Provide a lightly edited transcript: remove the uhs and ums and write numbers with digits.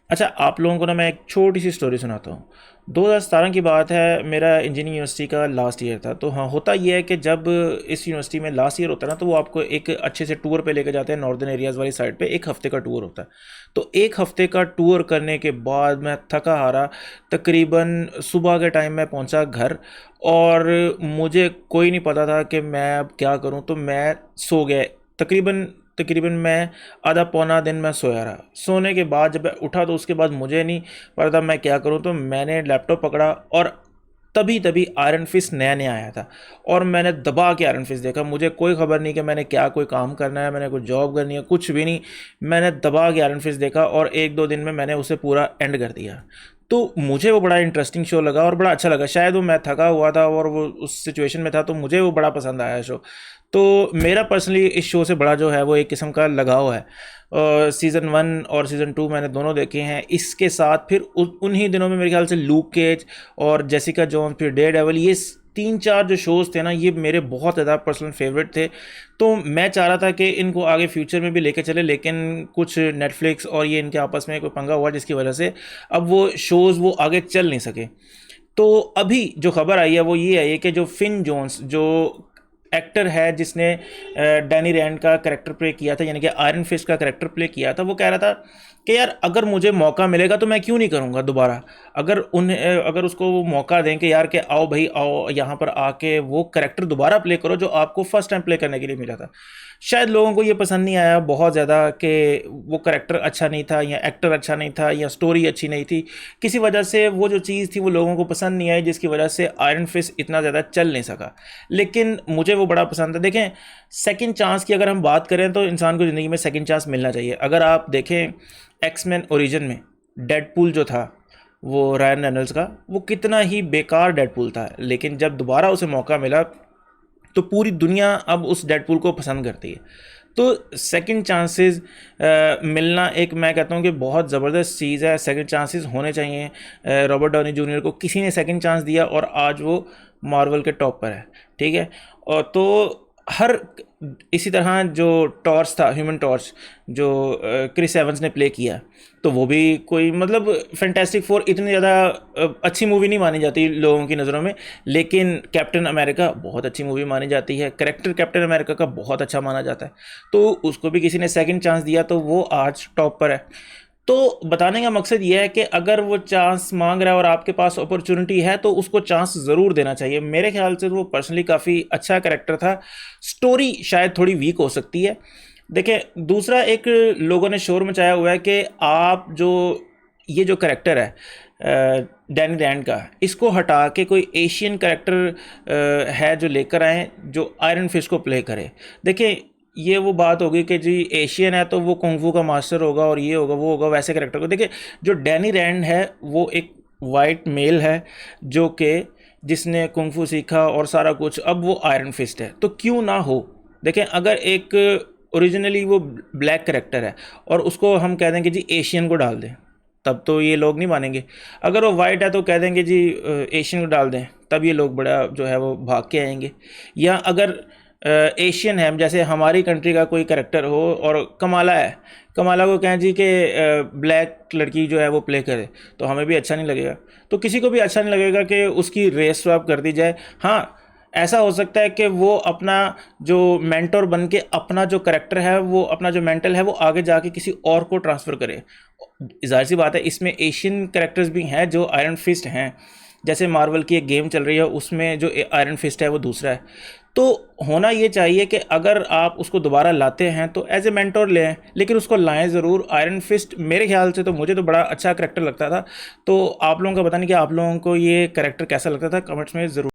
अच्छा, आप लोगों को ना मैं एक छोटी सी स्टोरी सुनाता हूँ। 2017 की बात है, मेरा इंजीनियरिंग यूनिवर्सिटी का लास्ट ईयर था। तो हाँ, होता ये है कि जब इस यूनिवर्सिटी में लास्ट ईयर होता है ना, तो वो आपको एक अच्छे से टूर पे लेके जाते हैं। नॉर्दर्न एरियाज़ वाली साइड पे 1 हफ्ते का टूर होता है। तो 1 हफ्ते का टूर करने के बाद मैं थका हारा तकरीबन सुबह के टाइम मैं पहुंचा घर, और मुझे कोई नहीं पता था कि मैं अब क्या करूं। तो मैं सो गया। तकरीबन तकरीबन मैं आधा पौना दिन मैं सोया रहा। सोने के बाद जब मैं उठा तो उसके बाद मुझे नहीं पता था मैं क्या करूं। तो मैंने लैपटॉप पकड़ा, और तभी तभी आयरन फिस्ट नया नया आया था, और मैंने दबा के आयरन फिस्ट देखा। मुझे कोई खबर नहीं कि मैंने क्या कोई काम करना है, मैंने कोई जॉब करनी है, कुछ भी नहीं। मैंने दबा के आयरन फिस्ट देखा, और 1-2 दिन में मैंने उसे पूरा एंड कर दिया। तो मुझे वो बड़ा इंटरेस्टिंग शो लगा और बड़ा अच्छा लगा। शायद वो मैं थका हुआ था और वो उस सिचुएशन में था, तो मुझे वो बड़ा पसंद आया शो। तो मेरा पर्सनली इस शो से बड़ा जो है वो एक किस्म का लगाव है। सीज़न 1 और सीज़न 2 मैंने दोनों देखे हैं। इसके साथ फिर उन्हीं दिनों में मेरे ख्याल से लूक केज और जेसिका जोन्स, फिर डेयर डेविल, ये 3-4 जो शोज़ थे ना, ये मेरे बहुत ज़्यादा पर्सनल फेवरेट थे। तो मैं चाह रहा था कि इनको आगे फ्यूचर में भी लेके चले, लेकिन कुछ नेटफ्लिक्स और ये इनके आपस में कोई पंगा हुआ जिसकी वजह से अब वो शोज़ वो आगे चल नहीं सके। तो अभी जो खबर आई है वो ये आई है कि जो फिन जोन्स, जो एक्टर है जिसने डैनी रैंड का करेक्टर प्ले किया था, यानी कि आयरन फिस्ट का करेक्टर प्ले किया था, वो कह रहा था कि यार अगर मुझे मौका मिलेगा तो मैं क्यों नहीं करूँगा दोबारा। अगर उसको वो मौका दें कि यार कि आओ भाई आओ यहाँ पर आके वो करेक्टर दोबारा प्ले करो जो आपको फर्स्ट टाइम प्ले करने के लिए मिला था। शायद लोगों को ये पसंद नहीं आया बहुत ज़्यादा कि वो करेक्टर अच्छा नहीं था, या एक्टर अच्छा नहीं था, या स्टोरी अच्छी नहीं थी। किसी वजह से वो जो चीज़ थी वो लोगों को पसंद नहीं आई, जिसकी वजह से आयरन फिस्ट इतना ज़्यादा चल नहीं सका। लेकिन मुझे वो बड़ा पसंद है। देखें, सेकंड चांस की अगर हम बात करें तो इंसान को ज़िंदगी में सेकंड चांस मिलना चाहिए। अगर आप देखें एक्समैन ओरिजिन में डेडपूल जो था वो रायन रेनॉल्ड्स का, वो कितना ही बेकार डेडपूल था, लेकिन जब दोबारा उसे मौका मिला तो पूरी दुनिया अब उस डेडपूल को पसंद करती है। तो सेकंड चांसेस मिलना एक, मैं कहता हूँ कि बहुत ज़बरदस्त चीज़ है। सेकंड चांसेस होने चाहिए। रॉबर्ट डाउनी जूनियर को किसी ने सेकंड चांस दिया और आज वो मार्वल के टॉप पर है, ठीक है। और तो हर इसी तरह जो टॉर्च था, ह्यूमन टॉर्च, जो क्रिस एवंस ने प्ले किया, तो वो भी कोई मतलब फैंटास्टिक फोर इतनी ज़्यादा अच्छी मूवी नहीं मानी जाती लोगों की नज़रों में, लेकिन कैप्टन अमेरिका बहुत अच्छी मूवी मानी जाती है। करेक्टर कैप्टन अमेरिका का बहुत अच्छा माना जाता है, तो उसको भी किसी ने सेकंड चांस दिया तो वो आज टॉप पर है। तो बताने का मकसद ये है कि अगर वो चांस मांग रहा है और आपके पास अपॉर्चुनिटी है तो उसको चांस ज़रूर देना चाहिए। मेरे ख्याल से वो पर्सनली काफ़ी अच्छा करेक्टर था। स्टोरी शायद थोड़ी वीक हो सकती है। देखिए, दूसरा एक लोगों ने शोर मचाया हुआ है कि आप जो ये जो करेक्टर है डैनी रैंड का, इसको हटा के कोई एशियन करेक्टर है जो लेकर आए जो आयरन फिस्ट को प्ले करे। देखिए, ये वो बात होगी कि जी एशियन है तो वो कुंग-फू का मास्टर होगा और ये होगा वो होगा, वैसे करेक्टर को देखिए। जो डैनी रैंड है वो एक वाइट मेल है जो कि जिसने कुंग-फू सीखा और सारा कुछ, अब वो आयरन फिस्ट है, तो क्यों ना हो। देखें, अगर एक ओरिजिनली वो ब्लैक करेक्टर है और उसको हम कह दें कि जी एशियन को डाल दें, तब तो ये लोग नहीं मानेंगे। अगर वो वाइट है तो कह देंगे जी एशियन को डाल दें, तब ये लोग बड़ा जो है वो भाग के आएंगे। या अगर एशियन है, जैसे हमारी कंट्री का कोई करेक्टर हो और कमाला है, कमाला को कहें जी कि ब्लैक लड़की जो है वो प्ले करे, तो हमें भी अच्छा नहीं लगेगा। तो किसी को भी अच्छा नहीं लगेगा कि उसकी रेस स्वैप कर दी जाए। हाँ, ऐसा हो सकता है कि वो अपना जो मेंटोर बन के अपना जो करेक्टर है, वो अपना जो मेंटल है वो आगे जाके किसी और को ट्रांसफ़र करे। ज़ाहिर सी बात है, इसमें एशियन कैरेक्टर्स भी हैं जो आयरन फिस्ट हैं। जैसे मार्वल की एक गेम चल रही है, उसमें जो आयरन फिस्ट है वो दूसरा है। तो होना ये चाहिए कि अगर आप उसको दोबारा लाते हैं तो एज ए मेंटोर लें, लेकिन उसको लाएं ज़रूर। आयरन फिस्ट मेरे ख्याल से तो मुझे तो बड़ा अच्छा करेक्टर लगता था। तो आप लोगों का पता नहीं कि आप लोगों को ये करेक्टर कैसा लगता था, कमेंट्स में ज़रूर